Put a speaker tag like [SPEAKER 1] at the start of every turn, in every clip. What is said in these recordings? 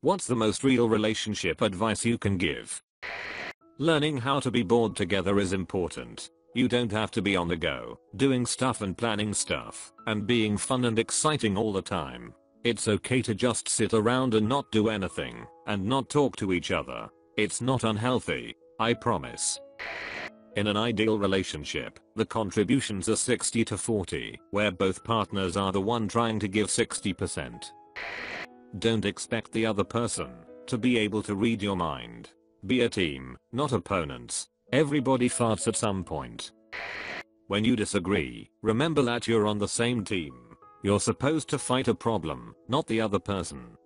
[SPEAKER 1] What's the most real relationship advice you can give? Learning how to be bored together is important. You don't have to be on the go, doing stuff and planning stuff, and being fun and exciting all the time. It's okay to just sit around and not do anything, and not talk to each other. It's not unhealthy, I promise. In an ideal relationship, the contributions are 60-40, where both partners are the one trying to give 60%. Don't expect the other person to be able to read your mind. Be a team, not opponents. Everybody farts at some point. When you disagree, remember that you're on the same team. You're supposed to fight a problem, not the other person.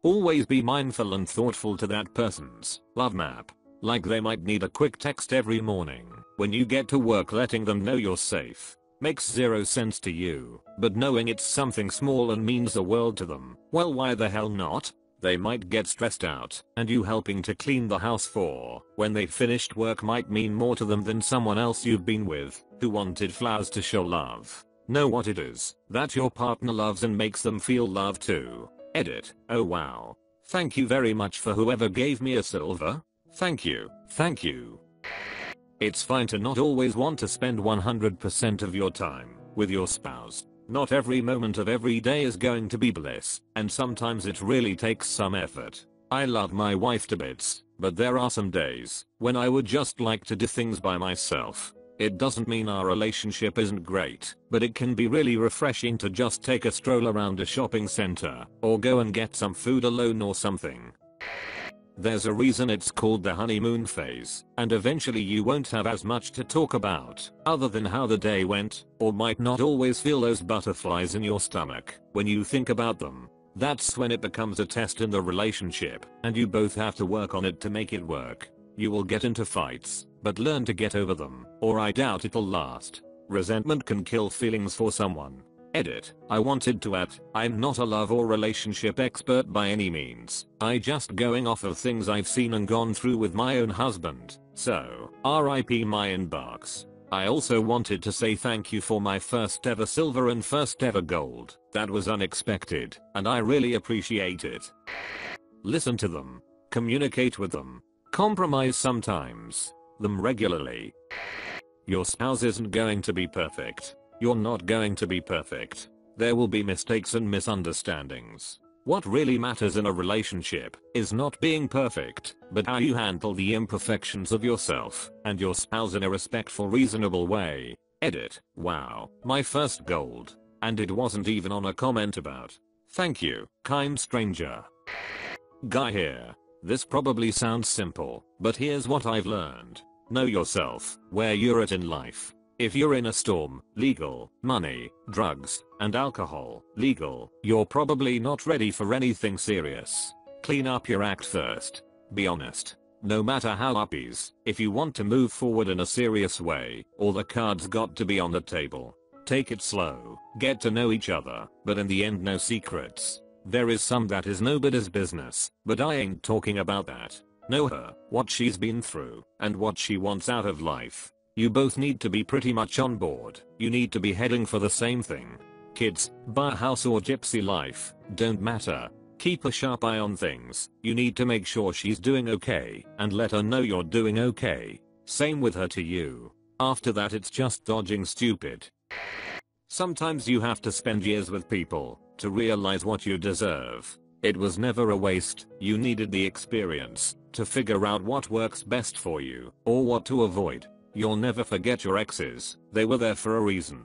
[SPEAKER 1] Always be mindful and thoughtful to that person's love map. Like they might need a quick text every morning. When you get to work, letting them know you're safe makes zero sense to you, but knowing it's something small and means the world to them, well, why the hell not? They might get stressed out, and you helping to clean the house for when they finished work might mean more to them than someone else you've been with who wanted flowers to show love. Know what it is that your partner loves and makes them feel loved too. Edit. Oh wow. Thank you very much for whoever gave me a silver. Thank you. Thank you. It's fine to not always want to spend 100% of your time with your spouse. Not every moment of every day is going to be bliss, and sometimes it really takes some effort. I love my wife to bits, but there are some days when I would just like to do things by myself. It doesn't mean our relationship isn't great, but it can be really refreshing to just take a stroll around a shopping center, or go and get some food alone or something. There's a reason it's called the honeymoon phase, and eventually you won't have as much to talk about other than how the day went, or might not always feel those butterflies in your stomach when you think about them. That's when it becomes a test in the relationship, and you both have to work on it to make it work. You will get into fights, but learn to get over them, or I doubt it'll last. Resentment can kill feelings for someone. Edit. I wanted to add, I'm not a love or relationship expert by any means. I just going off of things I've seen and gone through with my own husband, so RIP my inbox. I also wanted to say thank you for my first ever silver and first ever gold. That was unexpected, and I really appreciate it. Listen to them. Communicate with them. Compromise sometimes. Them regularly. Your spouse isn't going to be perfect. You're not going to be perfect. There will be mistakes and misunderstandings. What really matters in a relationship is not being perfect, but how you handle the imperfections of yourself and your spouse in a respectful, reasonable way. Edit. Wow, my first gold. And it wasn't even on a comment about. Thank you, kind stranger. Guy here. This probably sounds simple, but here's what I've learned. Know yourself, where you're at in life. If you're in a storm, legal, money, drugs, and alcohol, legal, you're probably not ready for anything serious. Clean up your act first. Be honest. No matter how uppies, if you want to move forward in a serious way, all the cards got to be on the table. Take it slow, get to know each other, but in the end no secrets. There is some that is nobody's business, but I ain't talking about that. Know her, what she's been through, and what she wants out of life. You both need to be pretty much on board. You need to be heading for the same thing. Kids, buy a house or gypsy life, don't matter. Keep a sharp eye on things. You need to make sure she's doing okay and let her know you're doing okay. Same with her to you. After that it's just dodging stupid. Sometimes you have to spend years with people to realize what you deserve. It was never a waste. You needed the experience to figure out what works best for you or what to avoid. You'll never forget your exes. They were there for a reason.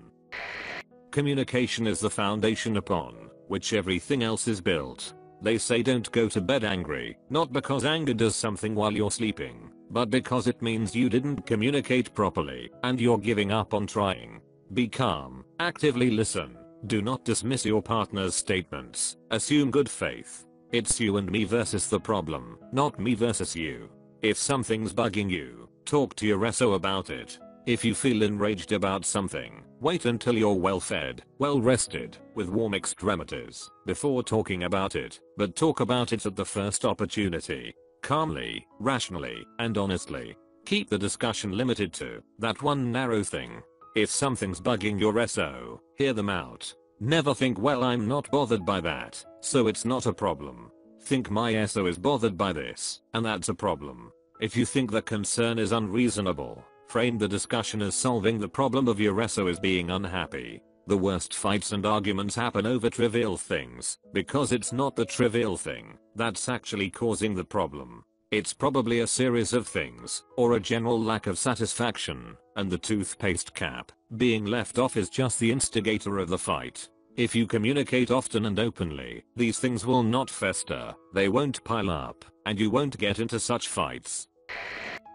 [SPEAKER 1] Communication is the foundation upon which everything else is built. They say don't go to bed angry, not because anger does something while you're sleeping, but because it means you didn't communicate properly and you're giving up on trying. Be calm, actively listen. Do not dismiss your partner's statements. Assume good faith. It's you and me versus the problem, not me versus you. If something's bugging you, talk to your SO about it. If you feel enraged about something, wait until you're well fed, well rested, with warm extremities, before talking about it, but talk about it at the first opportunity. Calmly, rationally, and honestly. Keep the discussion limited to that one narrow thing. If something's bugging your SO, hear them out. Never think, well, I'm not bothered by that, so it's not a problem. think my SO is bothered by this, and that's a problem. If you think the concern is unreasonable, frame the discussion as solving the problem of your SO as being unhappy. The worst fights and arguments happen over trivial things, because it's not the trivial thing that's actually causing the problem. It's probably a series of things, or a general lack of satisfaction, and the toothpaste cap being left off is just the instigator of the fight. If you communicate often and openly, these things will not fester, they won't pile up, and you won't get into such fights.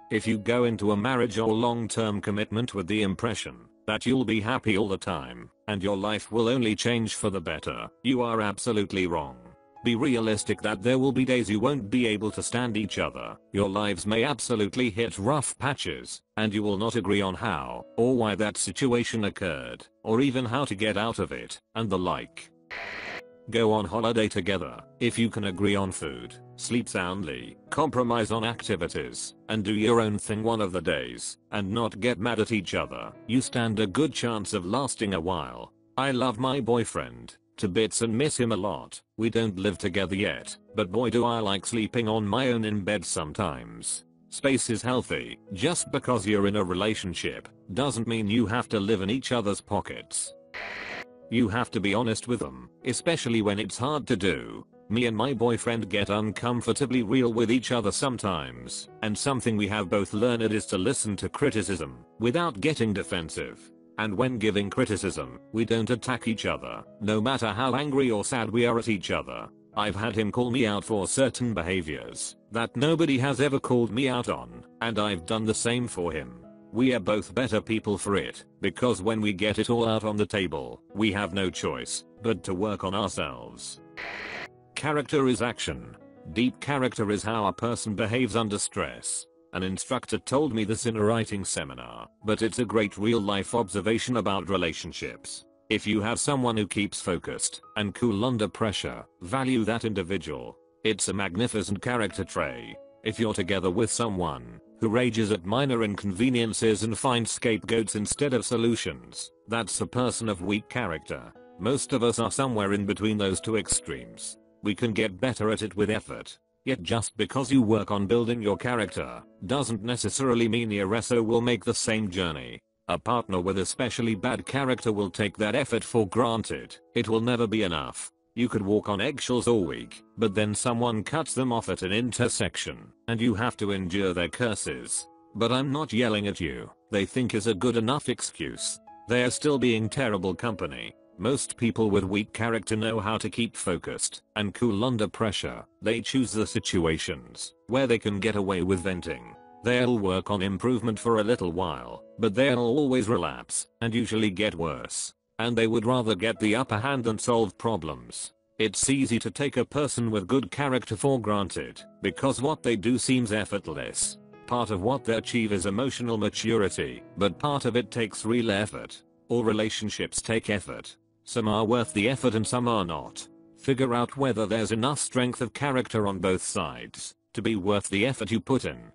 [SPEAKER 1] If you go into a marriage or long-term commitment with the impression that you'll be happy all the time, and your life will only change for the better, you are absolutely wrong. Be realistic that there will be days you won't be able to stand each other, your lives may absolutely hit rough patches, and you will not agree on how or why that situation occurred, or even how to get out of it, and the like. Go on holiday together, if you can agree on food, sleep soundly, compromise on activities, and do your own thing one of the days, and not get mad at each other, you stand a good chance of lasting a while. I love my boyfriend to bits and miss him a lot. We don't live together yet, but boy do I like sleeping on my own in bed sometimes. Space is healthy. Just because you're in a relationship doesn't mean you have to live in each other's pockets. You have to be honest with them, especially when it's hard to do. Me and my boyfriend get uncomfortably real with each other sometimes, and something we have both learned is to listen to criticism without getting defensive. And when giving criticism, we don't attack each other, no matter how angry or sad we are at each other. I've had him call me out for certain behaviors that nobody has ever called me out on, and I've done the same for him. We are both better people for it, because when we get it all out on the table, we have no choice but to work on ourselves. Character is action. Deep character is how a person behaves under stress. An instructor told me this in a writing seminar, but it's a great real-life observation about relationships. If you have someone who keeps focused and cool under pressure, value that individual. It's a magnificent character trait. If you're together with someone who rages at minor inconveniences and finds scapegoats instead of solutions, that's a person of weak character. Most of us are somewhere in between those two extremes. We can get better at it with effort. Yet just because you work on building your character doesn't necessarily mean your SO will make the same journey. A partner with especially bad character will take that effort for granted. It will never be enough. You could walk on eggshells all week, but then someone cuts them off at an intersection, and you have to endure their curses. But I'm not yelling at you, they think is a good enough excuse. They are still being terrible company. Most people with weak character know how to keep focused and cool under pressure. They choose the situations where they can get away with venting. They'll work on improvement for a little while, but they'll always relapse and usually get worse. And they would rather get the upper hand than solve problems. It's easy to take a person with good character for granted because what they do seems effortless. Part of what they achieve is emotional maturity, but part of it takes real effort. All relationships take effort. Some are worth the effort and some are not. Figure out whether there's enough strength of character on both sides to be worth the effort you put in.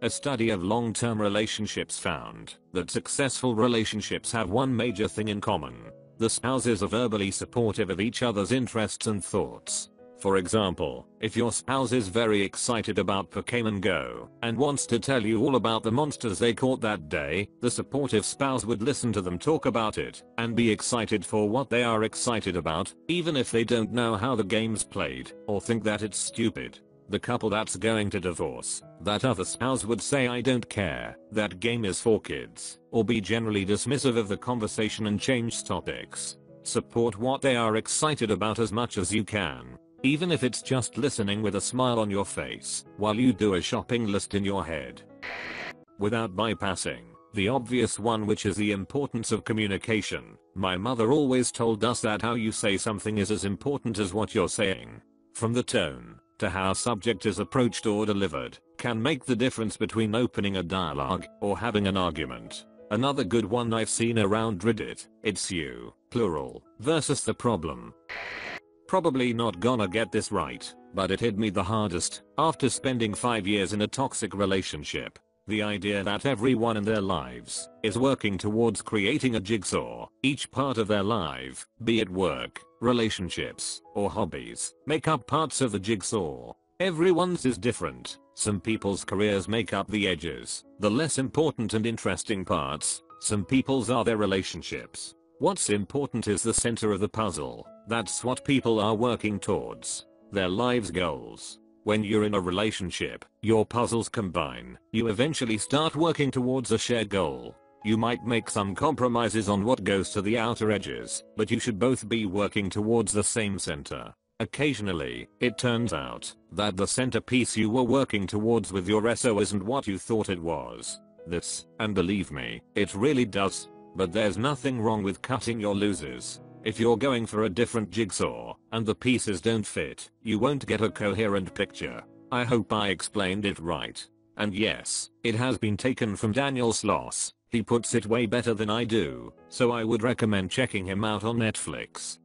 [SPEAKER 1] A study of long-term relationships found that successful relationships have one major thing in common. The spouses are verbally supportive of each other's interests and thoughts. For example, if your spouse is very excited about Pokémon Go and wants to tell you all about the monsters they caught that day, the supportive spouse would listen to them talk about it and be excited for what they are excited about, even if they don't know how the game's played or think that it's stupid. The couple that's going to divorce, that other spouse would say I don't care, that game is for kids, or be generally dismissive of the conversation and change topics. Support what they are excited about as much as you can. Even if it's just listening with a smile on your face while you do a shopping list in your head. Without bypassing the obvious one, which is the importance of communication, my mother always told us that how you say something is as important as what you're saying. From the tone to how subject is approached or delivered can make the difference between opening a dialogue or having an argument. Another good one I've seen around Reddit, it's you, plural, versus the problem. Probably not gonna get this right, but it hit me the hardest after spending 5 years in a toxic relationship. The idea that everyone in their lives is working towards creating a jigsaw, each part of their life, be it work, relationships, or hobbies make up parts of the jigsaw. Everyone's is different. Some people's careers make up the edges, the less important and interesting parts. Some people's are their relationships. What's important is the center of the puzzle. That's what people are working towards. Their lives goals. When you're in a relationship, your puzzles combine. You eventually start working towards a shared goal. You might make some compromises on what goes to the outer edges, but you should both be working towards the same center. Occasionally, it turns out that the centerpiece you were working towards with your SO isn't what you thought it was. And believe me, it really does. But there's nothing wrong with cutting your losers. If you're going for a different jigsaw, and the pieces don't fit, you won't get a coherent picture. I hope I explained it right. And yes, it has been taken from Daniel Sloss. He puts it way better than I do, so I would recommend checking him out on Netflix.